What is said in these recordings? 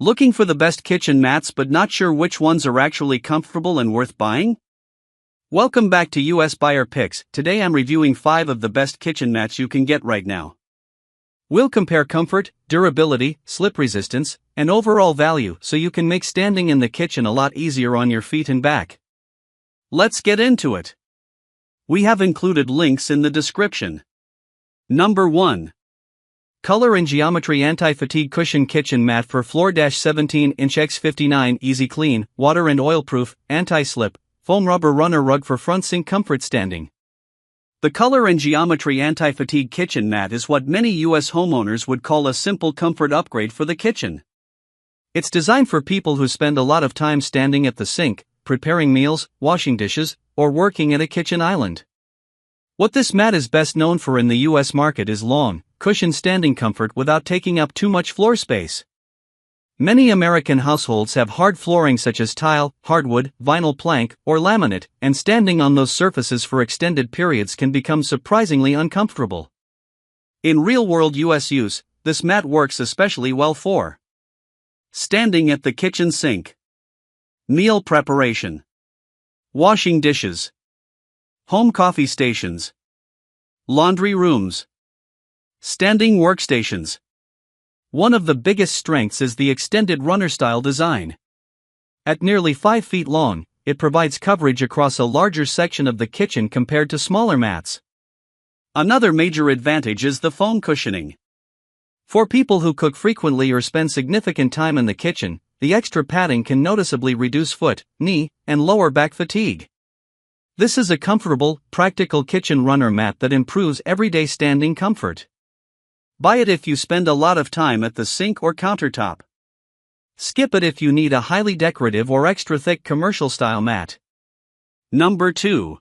Looking for the best kitchen mats but not sure which ones are actually comfortable and worth buying? Welcome back to US Buyer Picks. Today I'm reviewing 5 of the best kitchen mats you can get right now. We'll compare comfort, durability, slip resistance, and overall value so you can make standing in the kitchen a lot easier on your feet and back. Let's get into it. We have included links in the description. Number 1. Color and Geometry Anti-Fatigue Cushion Kitchen Mat for Floor. 17-inch x59 Easy Clean, Water and Oil Proof, Anti-Slip, Foam Rubber Runner Rug for Front Sink Comfort Standing. The Color and Geometry Anti-Fatigue Kitchen Mat is what many US homeowners would call a simple comfort upgrade for the kitchen. It's designed for people who spend a lot of time standing at the sink, preparing meals, washing dishes, or working at a kitchen island. What this mat is best known for in the US market is long, cushioned standing comfort without taking up too much floor space. Many American households have hard flooring such as tile, hardwood, vinyl plank, or laminate, and standing on those surfaces for extended periods can become surprisingly uncomfortable. In real-world US use, this mat works especially well for standing at the kitchen sink, meal preparation, washing dishes, home coffee stations, laundry rooms, standing workstations. One of the biggest strengths is the extended runner-style design. At nearly 5 feet long, it provides coverage across a larger section of the kitchen compared to smaller mats. Another major advantage is the foam cushioning. For people who cook frequently or spend significant time in the kitchen, the extra padding can noticeably reduce foot, knee, and lower back fatigue. This is a comfortable, practical kitchen runner mat that improves everyday standing comfort. Buy it if you spend a lot of time at the sink or countertop. Skip it if you need a highly decorative or extra thick commercial-style mat. Number 2.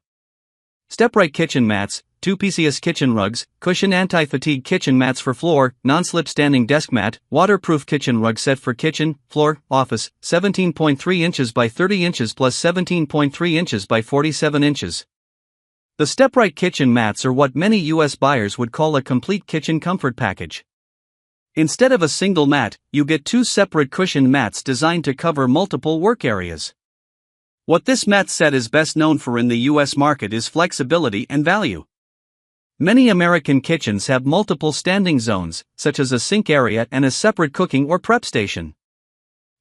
StepRite Kitchen Mats, 2-PCS Kitchen Rugs, Cushion Anti-Fatigue Kitchen Mats for Floor, Non-Slip Standing Desk Mat, Waterproof Kitchen Rug Set for Kitchen, Floor, Office, 17.3 inches by 30 inches plus 17.3 inches by 47 inches. The StepRite kitchen mats are what many US buyers would call a complete kitchen comfort package. Instead of a single mat, you get 2 separate cushioned mats designed to cover multiple work areas. What this mat set is best known for in the US market is flexibility and value. Many American kitchens have multiple standing zones, such as a sink area and a separate cooking or prep station.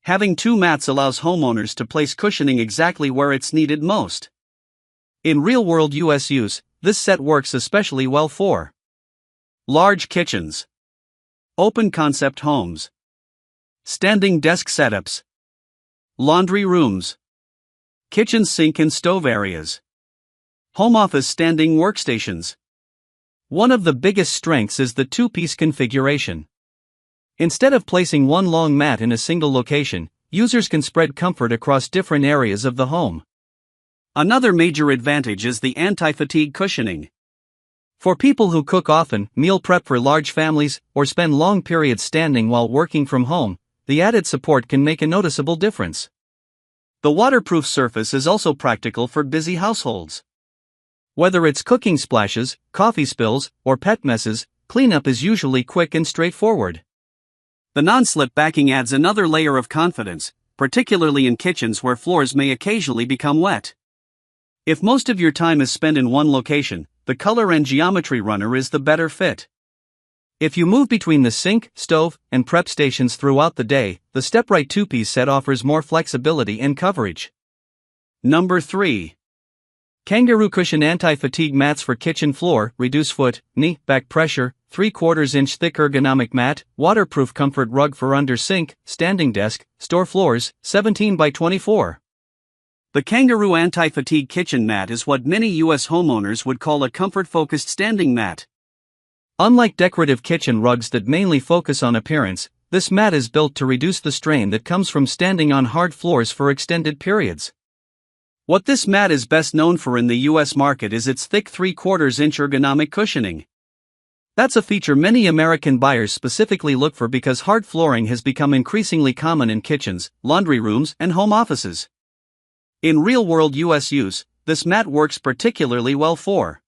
Having 2 mats allows homeowners to place cushioning exactly where it's needed most. In real-world US use, this set works especially well for large kitchens, open-concept homes, standing desk setups, laundry rooms, kitchen sink and stove areas, home office standing workstations. One of the biggest strengths is the 2-piece configuration. Instead of placing one long mat in a single location, users can spread comfort across different areas of the home. Another major advantage is the anti-fatigue cushioning. For people who cook often, meal prep for large families, or spend long periods standing while working from home, the added support can make a noticeable difference. The waterproof surface is also practical for busy households. Whether it's cooking splashes, coffee spills, or pet messes, cleanup is usually quick and straightforward. The non-slip backing adds another layer of confidence, particularly in kitchens where floors may occasionally become wet. If most of your time is spent in one location, the Color and Geometry Runner is the better fit. If you move between the sink, stove, and prep stations throughout the day, the StepRite 2-piece set offers more flexibility and coverage. Number 3. Kangaroo Cushion Anti-Fatigue Mats for Kitchen Floor, Reduce Foot, Knee, Back Pressure, 3/4 inch thick ergonomic mat, waterproof comfort rug for under sink, standing desk, store floors, 17 by 24. The Kangaroo Anti-Fatigue Kitchen Mat is what many US homeowners would call a comfort-focused standing mat. Unlike decorative kitchen rugs that mainly focus on appearance, this mat is built to reduce the strain that comes from standing on hard floors for extended periods. What this mat is best known for in the US market is its thick 3/4 inch ergonomic cushioning. That's a feature many American buyers specifically look for because hard flooring has become increasingly common in kitchens, laundry rooms, and home offices. In real-world US use, this mat works particularly well for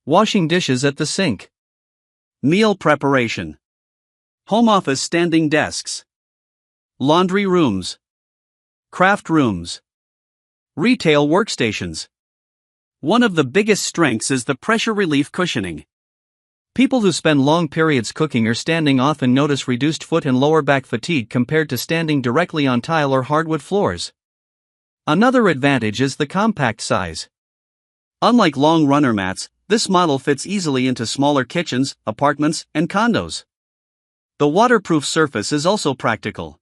washing dishes at the sink, meal preparation, home office standing desks, Laundry rooms. Craft rooms. Retail workstations. One of the biggest strengths is the pressure relief cushioning. People who spend long periods cooking or standing often notice reduced foot and lower back fatigue compared to standing directly on tile or hardwood floors. Another advantage is the compact size. Unlike long runner mats, this model fits easily into smaller kitchens, apartments, and condos. The waterproof surface is also practical.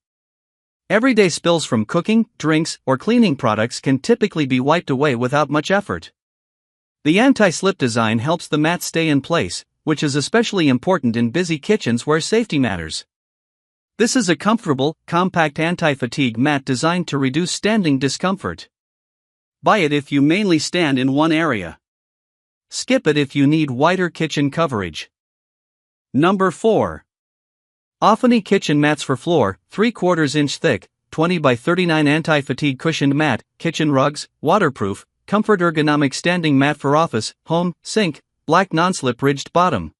Everyday spills from cooking, drinks, or cleaning products can typically be wiped away without much effort. The anti-slip design helps the mat stay in place, which is especially important in busy kitchens where safety matters. This is a comfortable, compact anti-fatigue mat designed to reduce standing discomfort. Buy it if you mainly stand in one area. Skip it if you need wider kitchen coverage. Number 4. Ofany kitchen mats for floor, 3/4 inch thick, 20 by 39 anti-fatigue cushioned mat, kitchen rugs, waterproof, comfort ergonomic standing mat for office, home, sink, black non-slip ridged bottom.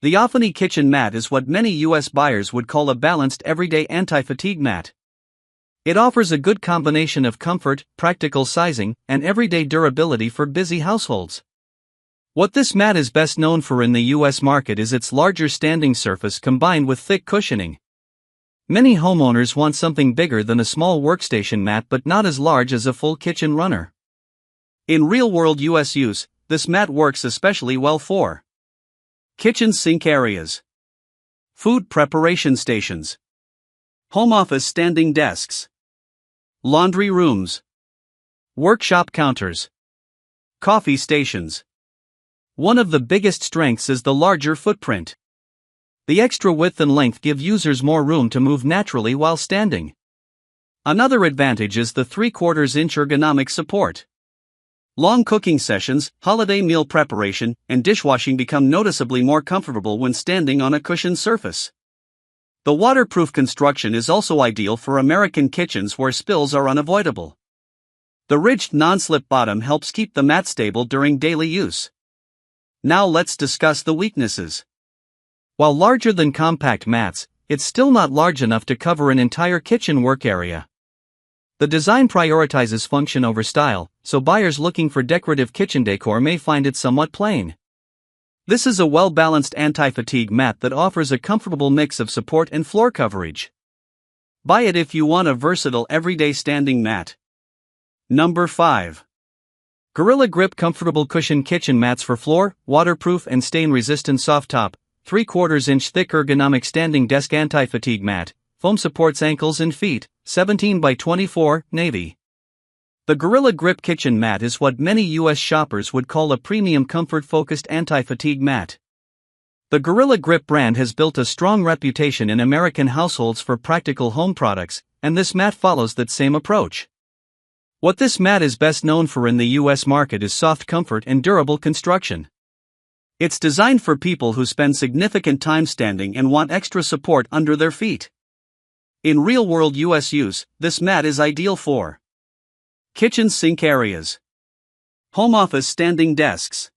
The Ofany kitchen mat is what many US buyers would call a balanced everyday anti-fatigue mat. It offers a good combination of comfort, practical sizing, and everyday durability for busy households. What this mat is best known for in the US market is its larger standing surface combined with thick cushioning. Many homeowners want something bigger than a small workstation mat but not as large as a full kitchen runner. In real-world US use, this mat works especially well for kitchen sink areas, food preparation stations, home office standing desks, laundry rooms, workshop counters, coffee stations. One of the biggest strengths is the larger footprint. The extra width and length give users more room to move naturally while standing. Another advantage is the 3/4 inch ergonomic support. Long cooking sessions, holiday meal preparation, and dishwashing become noticeably more comfortable when standing on a cushioned surface. The waterproof construction is also ideal for American kitchens where spills are unavoidable. The ridged non-slip bottom helps keep the mat stable during daily use. Now let's discuss the weaknesses. While larger than compact mats, it's still not large enough to cover an entire kitchen work area. The design prioritizes function over style, so buyers looking for decorative kitchen decor may find it somewhat plain. This is a well-balanced anti-fatigue mat that offers a comfortable mix of support and floor coverage. Buy it if you want a versatile everyday standing mat. Number 5. Gorilla Grip Comfortable Cushion Kitchen Mats for Floor, Waterproof and Stain-Resistant Soft Top, 3/4 inch thick ergonomic standing desk anti-fatigue mat, foam supports ankles and feet, 17 by 24, navy. The Gorilla Grip kitchen mat is what many US shoppers would call a premium comfort-focused anti-fatigue mat. The Gorilla Grip brand has built a strong reputation in American households for practical home products, and this mat follows that same approach. What this mat is best known for in the US market is soft comfort and durable construction. It's designed for people who spend significant time standing and want extra support under their feet. In real-world US use, this mat is ideal for kitchen sink areas, home office standing desks,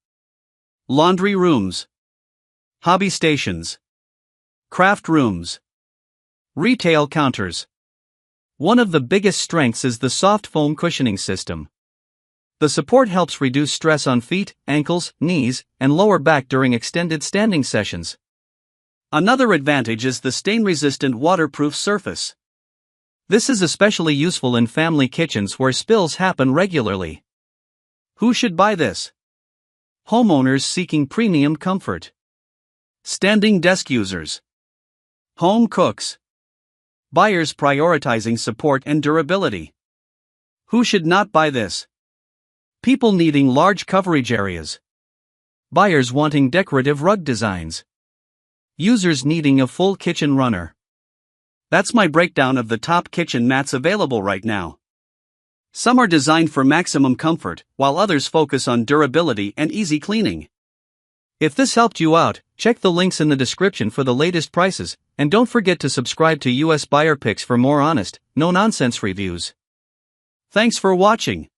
laundry rooms, hobby stations, craft rooms, retail counters. One of the biggest strengths is the soft foam cushioning system. The support helps reduce stress on feet, ankles, knees, and lower back during extended standing sessions. Another advantage is the stain-resistant waterproof surface. This is especially useful in family kitchens where spills happen regularly. Who should buy this? Homeowners seeking premium comfort, standing desk users, home cooks, buyers prioritizing support and durability. Who should not buy this? People needing large coverage areas, buyers wanting decorative rug designs, users needing a full kitchen runner. That's my breakdown of the top kitchen mats available right now. Some are designed for maximum comfort, while others focus on durability and easy cleaning. If this helped you out, check the links in the description for the latest prices, and don't forget to subscribe to US Buyer Picks for more honest, no-nonsense reviews. Thanks for watching.